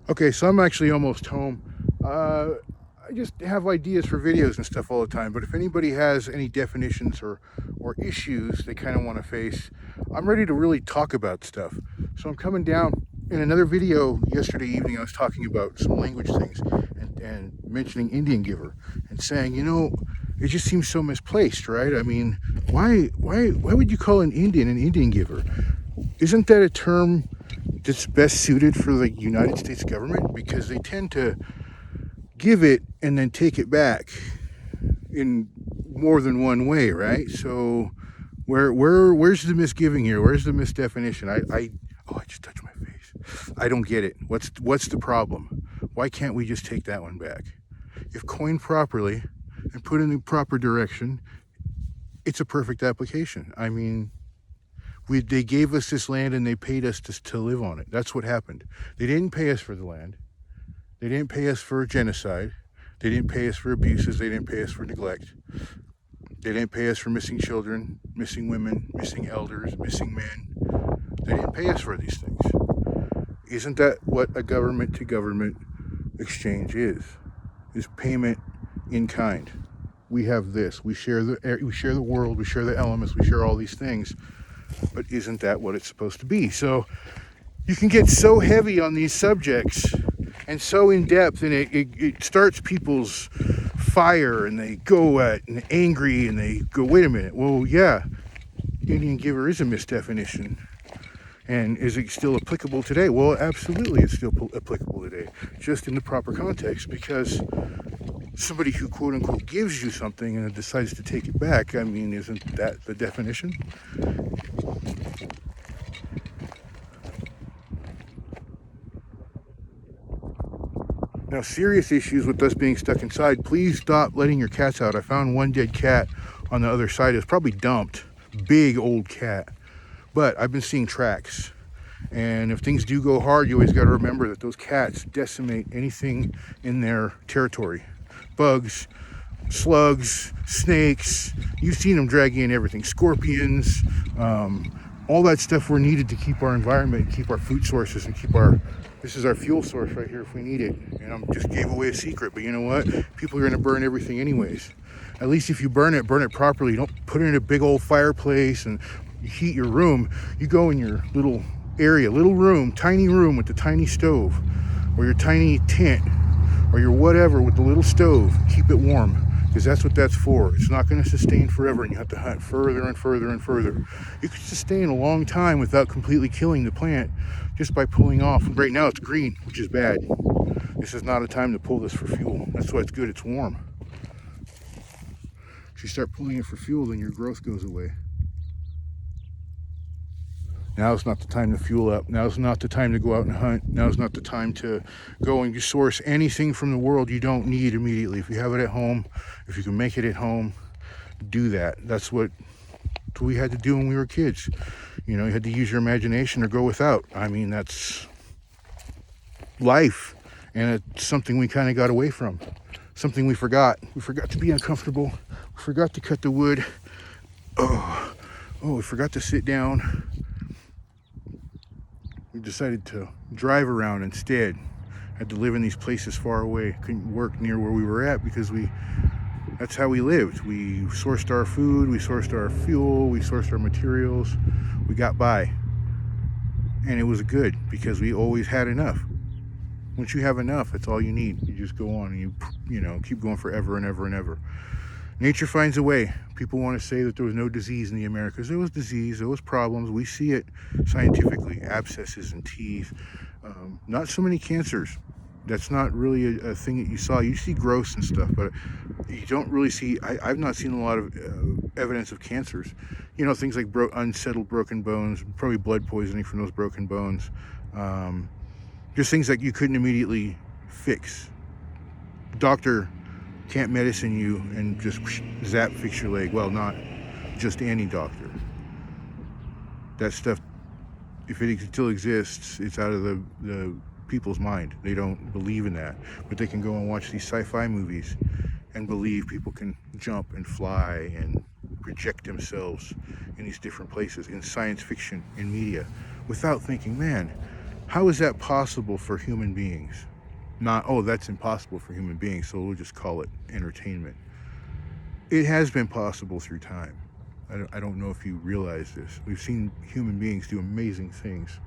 Okay, so I'm actually almost home. I just have ideas for videos and stuff all the time, but if anybody has any definitions or issues they kind of want to face, I'm ready to really talk about stuff. So I'm coming down. In another video yesterday evening, I was talking about some language things and mentioning Indian giver and saying, it just seems so misplaced, right? I mean, why would you call an Indian giver? Isn't that a term that's best suited for the United States government, because they tend to give it and then take it back in more than one way, right? So where's the misgiving here? Where's the misdefinition? I just touched my face. I don't get it. What's the problem? Why can't we just take that one back? If coined properly and put in the proper direction, it's a perfect application. I mean, they gave us this land and they paid us to live on it. That's what happened. They didn't pay us for the land. They didn't pay us for genocide. They didn't pay us for abuses. They didn't pay us for neglect. They didn't pay us for missing children, missing women, missing elders, missing men. They didn't pay us for these things. Isn't that what a government to government exchange is? Is payment in kind. We have this. We share the world. We share the elements. We share all these things. But isn't that what it's supposed to be? So you can get so heavy on these subjects and so in depth, and it starts people's fire, and they go at and angry, and they go, wait a minute, well, yeah, Indian giver is a misdefinition. And is it still applicable today? Well, absolutely, it's still applicable today, just in the proper context, because somebody who quote unquote gives you something and decides to take it back, I mean, isn't that the definition? Now, serious issues with us being stuck inside, please stop letting your cats out. I found one dead cat on the other side. It was probably dumped. Big old cat. But I've been seeing tracks. And if things do go hard, you always got to remember that those cats decimate anything in their territory. Bugs, slugs, snakes. You've seen them dragging in everything. Scorpions, all that stuff we're needed to keep our environment, keep our food sources, and keep our... This is our fuel source right here if we need it. And I just gave away a secret, but you know what? People are going to burn everything anyways. At least if you burn it properly. You don't put it in a big old fireplace and you heat your room. You go in your little area, little room, tiny room with the tiny stove, or your tiny tent, or your whatever with the little stove. Keep it warm, because that's what that's for. It's not going to sustain forever, and you have to hunt further and further and further. You could sustain a long time without completely killing the plant just by pulling off. Right now it's green, which is bad. This is not a time to pull this for fuel. That's why it's good, it's warm. If you start pulling it for fuel, then your growth goes away. Now is not the time to fuel up. Now is not the time to go out and hunt. Now is not the time to go and source anything from the world you don't need immediately. If you have it at home, if you can make it at home, do that. That's what we had to do when we were kids. You know, you had to use your imagination or go without. I mean, that's life. And it's something we kind of got away from. Something we forgot. We forgot to be uncomfortable. We forgot to cut the wood. Oh, we forgot to sit down. We decided to drive around instead. Had to live in these places far away. Couldn't work near where we were at because that's how we lived. We sourced our food, we sourced our fuel, we sourced our materials. We got by. And it was good because we always had enough. Once you have enough, that's all you need. You just go on and you keep going forever and ever and ever. Nature finds a way. People want to say that there was no disease in the Americas. There was disease, there was problems. We see it scientifically, abscesses and teeth. Not so many cancers. That's not really a thing that you saw. You see growths and stuff, but you don't really see, I've not seen a lot of evidence of cancers. Things like unsettled broken bones, probably blood poisoning from those broken bones. Just things that you couldn't immediately fix. Doctor can't medicine you and just zap fix your leg. Well, not just any doctor. That stuff, if it still exists, it's out of the people's mind. They don't believe in that, but they can go and watch these sci-fi movies and believe people can jump and fly and project themselves in these different places in science fiction, in media, without thinking, man, How is that possible for human beings? Not, oh, that's impossible for human beings, so we'll just call it entertainment. It has been possible through time. I don't know if you realize this. We've seen human beings do amazing things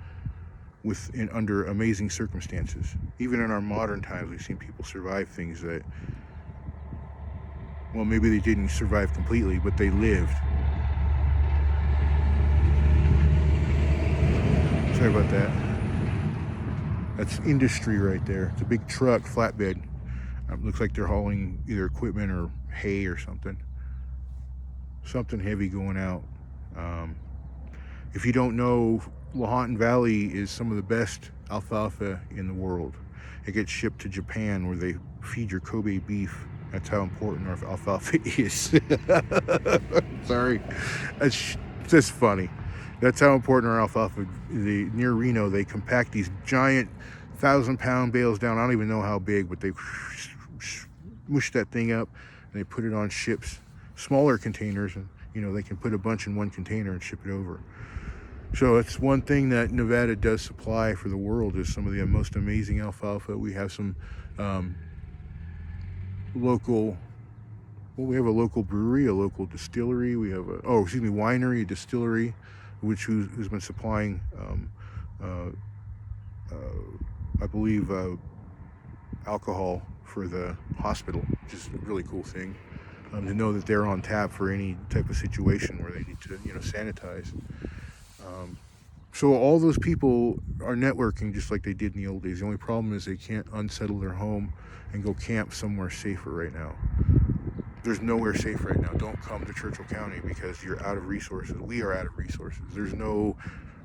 under amazing circumstances. Even in our modern times, we've seen people survive things that, well, maybe they didn't survive completely, but they lived. Sorry about that. That's industry right there. It's a big truck, flatbed. Looks like they're hauling either equipment or hay or something. Something heavy going out. If you don't know, Lahontan Valley is some of the best alfalfa in the world. It gets shipped to Japan where they feed your Kobe beef. That's how important our alfalfa is. Sorry, that's just funny. That's how important our alfalfa is. Near Reno, they compact these giant 1,000-pound bales down. I don't even know how big, but they mush that thing up and they put it on ships, smaller containers, and they can put a bunch in one container and ship it over. So that's one thing that Nevada does supply for the world, is some of the most amazing alfalfa. We have some local, well, we have a local brewery, a local distillery. We have winery, a distillery, who's been supplying, I believe, alcohol for the hospital, which is a really cool thing. To know that they're on tap for any type of situation where they need to, sanitize. So all those people are networking just like they did in the old days. The only problem is they can't unsettle their home and go camp somewhere safer right now. There's nowhere safe right now. Don't come to Churchill County because you're out of resources. We are out of resources.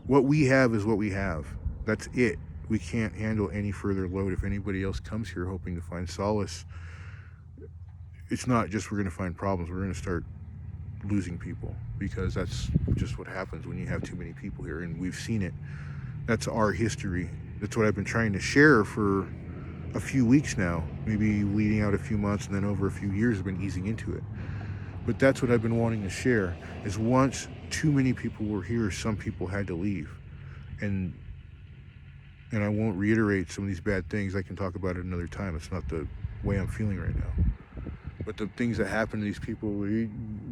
What we have is what we have. That's it. We can't handle any further load. If anybody else comes here hoping to find solace, it's not just we're going to find problems. We're going to start losing people, because that's just what happens when you have too many people here, and we've seen it. That's our history. That's what I've been trying to share for a few weeks now, maybe leading out a few months, and then over a few years I've been easing into it. But that's what I've been wanting to share, is once too many people were here, some people had to leave. And I won't reiterate some of these bad things. I can talk about it another time. It's not the way I'm feeling right now. But the things that happened to these people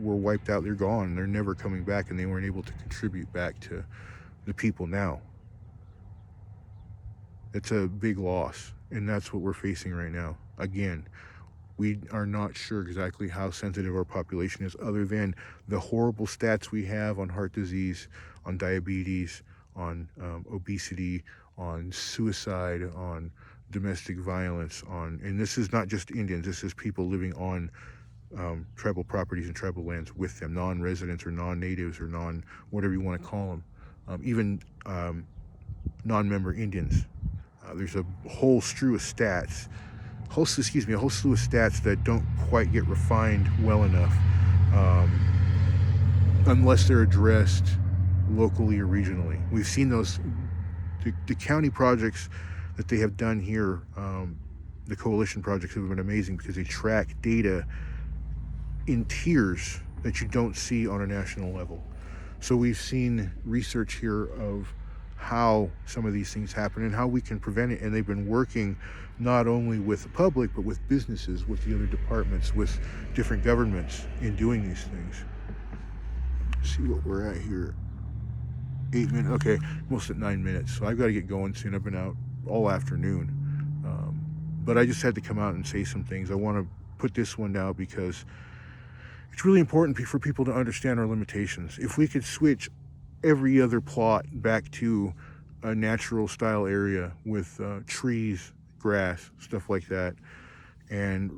were wiped out. They're gone. They're never coming back, and they weren't able to contribute back to the people now. It's a big loss, and that's what we're facing right now. Again, we are not sure exactly how sensitive our population is, other than the horrible stats we have on heart disease, on diabetes, on obesity, on suicide, on domestic violence, and this is not just Indians, this is people living on tribal properties and tribal lands with them, non-residents or non-natives or whatever you want to call them, even non-member Indians. There's a whole slew of stats, that don't quite get refined well enough, unless they're addressed locally or regionally. We've seen those, the county projects that they have done here, the coalition projects have been amazing because they track data in tiers that you don't see on a national level. So we've seen research here of how some of these things happen and how we can prevent it, and they've been working not only with the public but with businesses, with the other departments, with different governments in doing these things. Let's see what we're at here. 8 minutes, okay, almost at 9 minutes, so I've got to get going soon. I've been out all afternoon, but I just had to come out and say some things. I want to put this one out because it's really important for people to understand our limitations. If we could switch every other plot back to a natural style area with trees, grass, stuff like that, and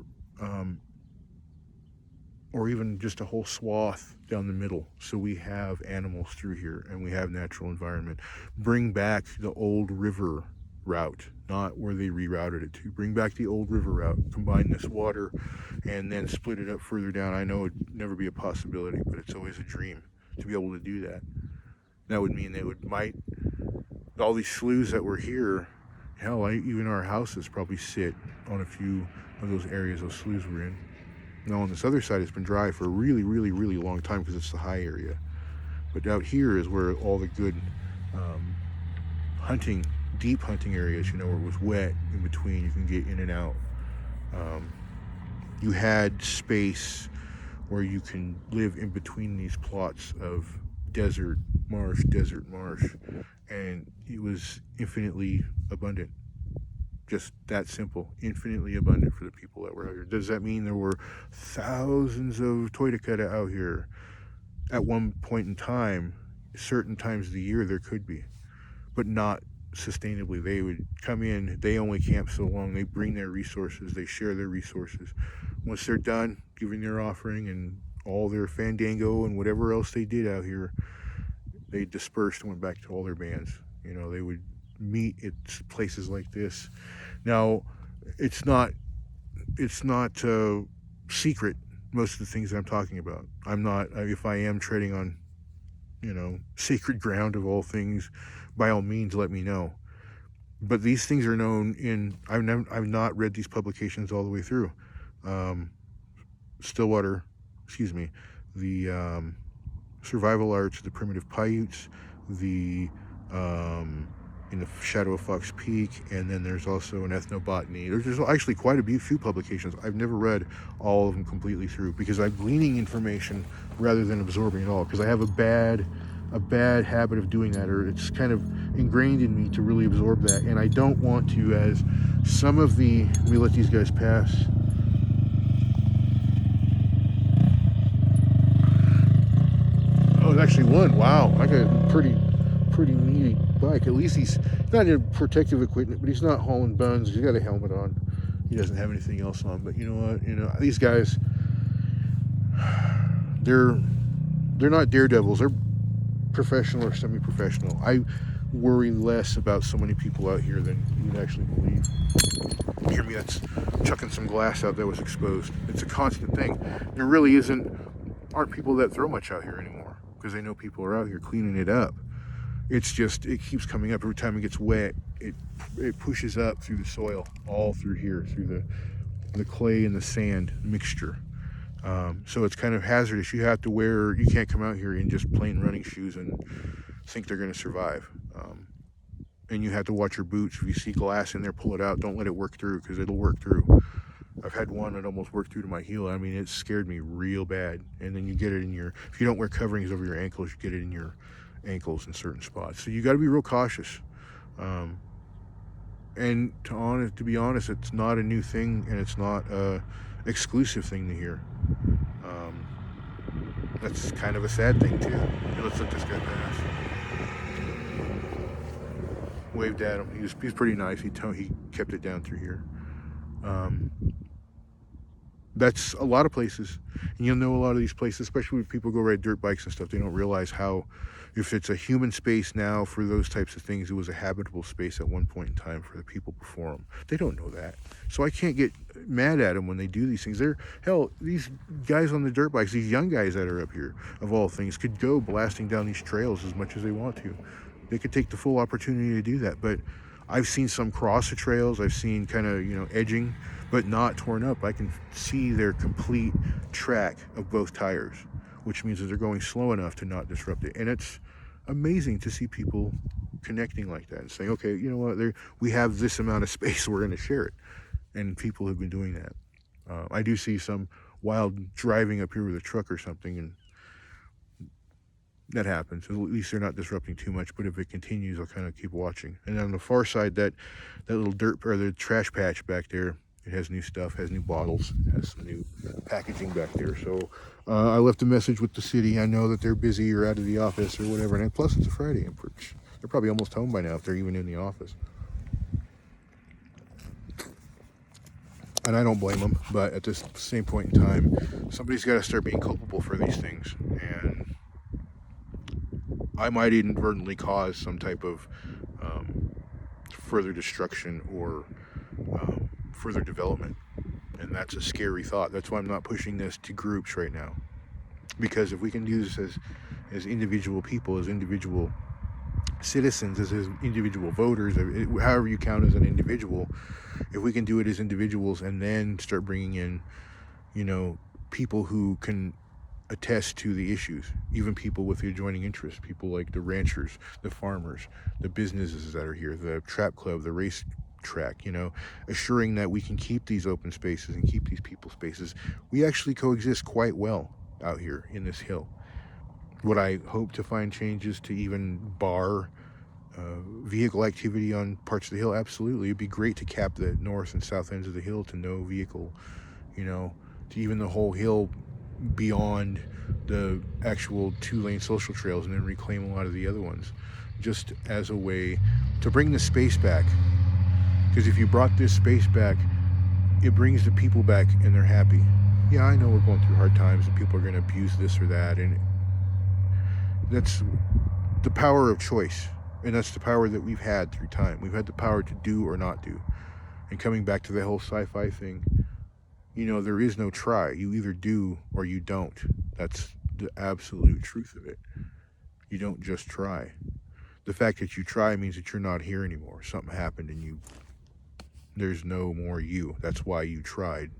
or even just a whole swath down the middle, so we have animals through here and we have natural environment. Bring back the old river route, not where they rerouted it to. Bring back the old river route, combine this water, and then split it up further down. I know it'd never be a possibility, but it's always a dream to be able to do that. That would mean all these sloughs that were here, hell, even our houses probably sit on a few of those areas those sloughs were in. Now on this other side, it's been dry for a really, really, really long time because it's the high area. But out here is where all the good hunting deep hunting areas, where it was wet in between, you can get in and out. You had space where you can live in between these plots of desert marsh, and it was infinitely abundant. Just that simple, infinitely abundant for the people that were out here. Does that mean there were thousands of toitacata out here at one point in time? Certain times of the year there could be, but not sustainably. They would come in, they only camp so long, they bring their resources, they share their resources. Once they're done giving their offering and all their fandango and whatever else they did out here, they dispersed and went back to all their bands. They would meet at places like this. Now, it's not secret, most of the things that I'm talking about. I'm not, if I am treading on, sacred ground of all things, by all means, let me know. But these things are known I've not read these publications all the way through. Stillwater, the Survival Arts, the Primitive Paiutes, the in the Shadow of Fox Peak, and then there's also an ethnobotany. There's actually quite a few publications. I've never read all of them completely through because I'm gleaning information rather than absorbing it all, because I have a bad habit of doing that, or it's kind of ingrained in me to really absorb that, and I don't want to, as some of the, let me let these guys pass. Oh, it's actually one. Wow, I got a pretty meaty bike. At least he's not in protective equipment, but he's not hauling buns. He's got a helmet on. He doesn't have anything else on. But you know what? These guys, they're not daredevils. They're professional or semi-professional. I worry less about so many people out here than you would actually believe. You hear me? That's chucking some glass out that was exposed. It's a constant thing. There really aren't people that throw much out here anymore because they know people are out here cleaning it up. It's just, it keeps coming up every time it gets wet. It pushes up through the soil, all through here, through the clay and the sand mixture. So it's kind of hazardous. You can't come out here in just plain running shoes and think they're going to survive. And you have to watch your boots. If you see glass in there, pull it out. Don't let it work through, because it'll work through. I've had one that almost worked through to my heel. I mean, it scared me real bad. And then you get it if you don't wear coverings over your ankles, you get it in your ankles in certain spots. So you got to be real cautious. And to be honest, it's not a new thing, and it's not a exclusive thing to hear. That's kind of a sad thing too. Hey, let's let this guy pass. Waved at him. He was pretty nice. He kept it down through here. That's a lot of places, and you'll know a lot of these places, especially when people go ride dirt bikes and stuff. They don't realize how, if it's a human space now for those types of things, it was a habitable space at one point in time for the people before them. They don't know that, so I can't get mad at them when they do these things. These guys on the dirt bikes, these young guys that are up here, of all things, could go blasting down these trails as much as they want to. They could take the full opportunity to do that, but I've seen some cross the trails. I've seen kind of, edging, but not torn up. I can see their complete track of both tires, which means that they're going slow enough to not disrupt it. And it's amazing to see people connecting like that and saying, okay, you know what, we have this amount of space, we're going to share it. And people have been doing that. I do see some wild driving up here with a truck or something, and that happens. At least they're not disrupting too much, but if it continues, I'll kind of keep watching. And on the far side, that little the trash patch back there, it has new stuff, has new bottles, has some new packaging back there. So I left a message with the city. I know that they're busy or out of the office or whatever, and plus it's a Friday. They're probably almost home by now if they're even in the office. And I don't blame them, but at this same point in time, somebody's got to start being culpable for these things. And I might inadvertently cause some type of further destruction or further development. And that's a scary thought. That's why I'm not pushing this to groups right now. Because if we can do this as individual people, as individual citizens, as individual voters, however you count as an individual, if we can do it as individuals and then start bringing in, people who can attest to the issues. Even people with the adjoining interests, people like the ranchers, the farmers, the businesses that are here, the trap club, the race track, assuring that we can keep these open spaces and keep these people spaces. We actually coexist quite well out here in this hill. Would I hope to find changes to even bar vehicle activity on parts of the hill? Absolutely. It'd be great to cap the north and south ends of the hill to no vehicle, to even the whole hill beyond the actual 2-lane social trails, and then reclaim a lot of the other ones, just as a way to bring the space back. Because if you brought this space back, it brings the people back and they're happy. Yeah, I know we're going through hard times and people are going to abuse this or that, and that's the power of choice, and that's the power that we've had through time. We've had the power to do or not do. And coming back to the whole sci-fi thing, there is no try. You either do or you don't. That's the absolute truth of it. You don't just try. The fact that you try means that you're not here anymore. Something happened and there's no more you. That's why you tried.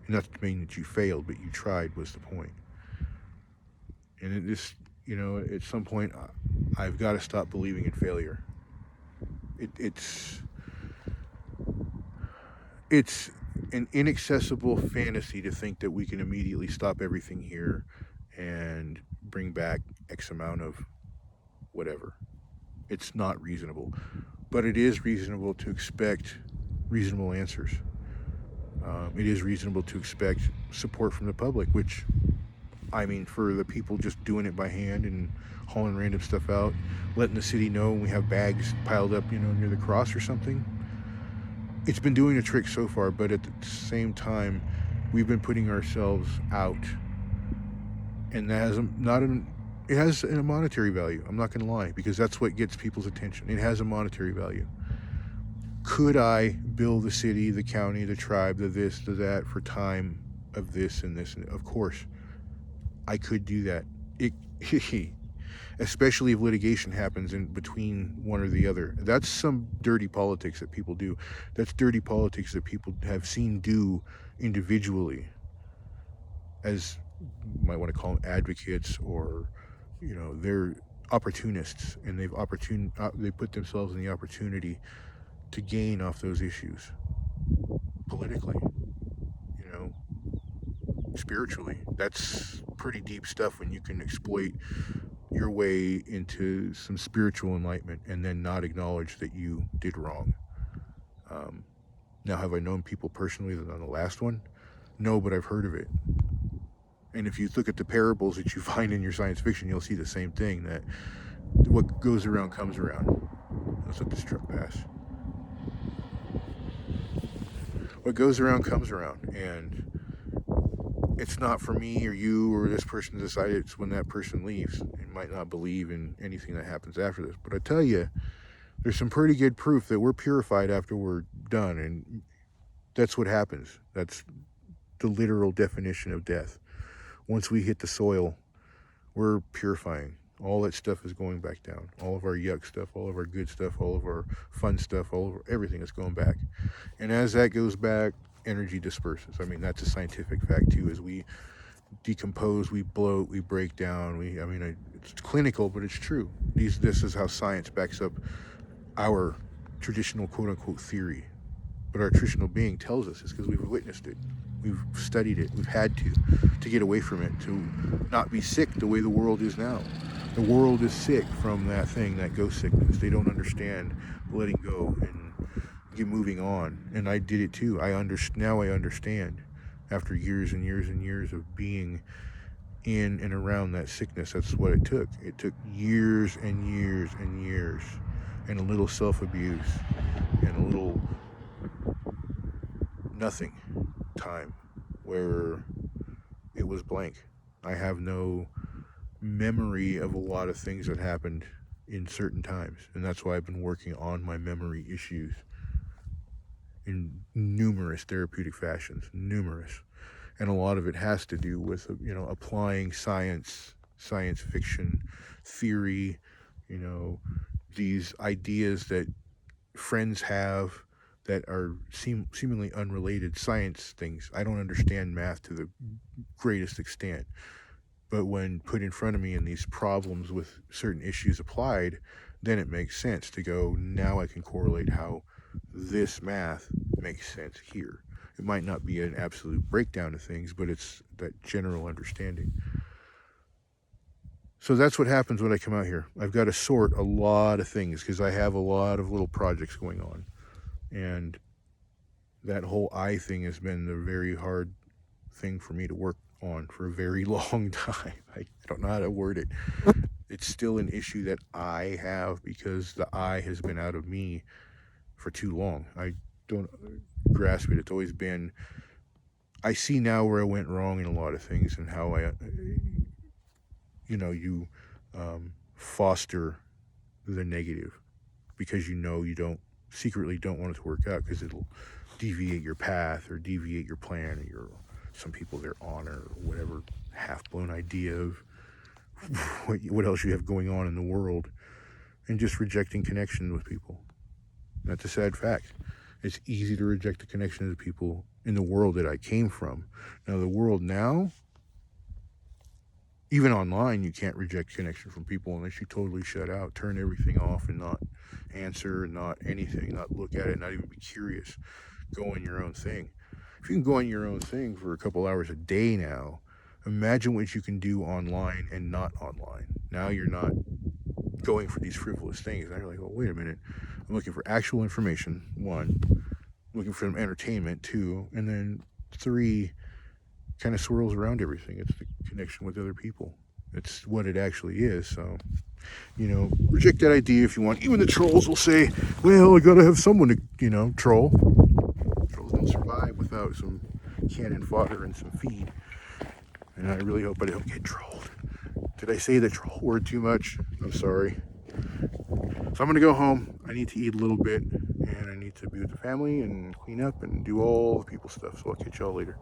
And not to mean that you failed, but you tried was the point. And it just, at some point, I've got to stop believing in failure. It's an inaccessible fantasy to think that we can immediately stop everything here and bring back X amount of whatever. It's not reasonable. But it is reasonable to expect reasonable answers. It is reasonable to expect support from the public, which, for the people just doing it by hand and hauling random stuff out, letting the city know when we have bags piled up, near the cross or something. It's been doing a trick so far, but at the same time, we've been putting ourselves out, and that has it has a monetary value. I'm not going to lie, because that's what gets people's attention. It has a monetary value. Could I bill the city, the county, the tribe, the this, the that for time of this and this? And of course, I could do that. Especially if litigation happens in between one or the other. That's some dirty politics that people do. That's dirty politics that people have seen do individually, as you might want to call them advocates, or they're opportunists, and they put themselves in the opportunity to gain off those issues politically, spiritually. That's pretty deep stuff when you can exploit your way into some spiritual enlightenment and then not acknowledge that you did wrong. Now, have I known people personally that on the last one? No, but I've heard of it. And if you look at the parables that you find in your science fiction, you'll see the same thing, that what goes around comes around. Let's let this truck pass. What goes around comes around, and it's not for me or you or this person to decide. It's when that person leaves. They might not believe in anything that happens after this, but I tell you, there's some pretty good proof that we're purified after we're done, and that's what happens. That's the literal definition of death. Once we hit the soil, we're purifying. All that stuff is going back down. All of our yuck stuff, all of our good stuff, all of our fun stuff, everything is going back. And as that goes back, energy disperses. That's a scientific fact too. As we decompose, we bloat, we break down. It's clinical, but it's true. This is how science backs up our traditional quote-unquote theory. But our traditional being tells us it's because we've witnessed it. We've studied it. We've had to get away from it, to not be sick the way the world is now. The world is sick from that thing, that ghost sickness. They don't understand letting go and get moving on. And I did it too. Now I understand, after years and years and years of being in and around that sickness. That's what it took. It took years and years and years, and a little self-abuse, and a little nothing time where it was blank. I have no memory of a lot of things that happened in certain times, and that's why I've been working on my memory issues in numerous therapeutic fashions, and a lot of it has to do with applying science fiction, theory, these ideas that friends have, that are seemingly unrelated science things. I don't understand math to the greatest extent. But when put in front of me and these problems with certain issues applied, then it makes sense to go, now I can correlate how this math makes sense here. It might not be an absolute breakdown of things, but it's that general understanding. So that's what happens when I come out here. I've got to sort a lot of things because I have a lot of little projects going on. And that whole eye thing has been a very hard thing for me to work on for a very long time. I don't know how to word it. It's still an issue that I have because the eye has been out of me for too long. I don't grasp it. It's always been, I see now where I went wrong in a lot of things and how you foster the negative because you secretly don't want it to work out because it'll deviate your path or deviate your plan or some people their honor or whatever half-blown idea of what else you have going on in the world, and just rejecting connection with people. That's a sad fact. It's easy to reject the connection of the people in the world that I came from. Now the world now, even online, you can't reject connection from people unless you totally shut out, turn everything off and not answer, not anything, not look at it, not even be curious. Go on your own thing. If you can go on your own thing for a couple hours a day now, imagine what you can do online and not online. Now you're not going for these frivolous things. Now you're like, well, wait a minute. I'm looking for actual information, 1. Looking for some entertainment, 2. And then 3, kind of swirls around everything. It's the connection with other people. It's what it actually is. So, reject that idea if you want. Even the trolls will say, well, I gotta have someone to, troll. Trolls don't survive without some cannon fodder and some feed. And I really hope I don't get trolled. Did I say the troll word too much? I'm sorry. So I'm going to go home. I need to eat a little bit. And I need to be with the family and clean up and do all the people stuff. So I'll catch y'all later.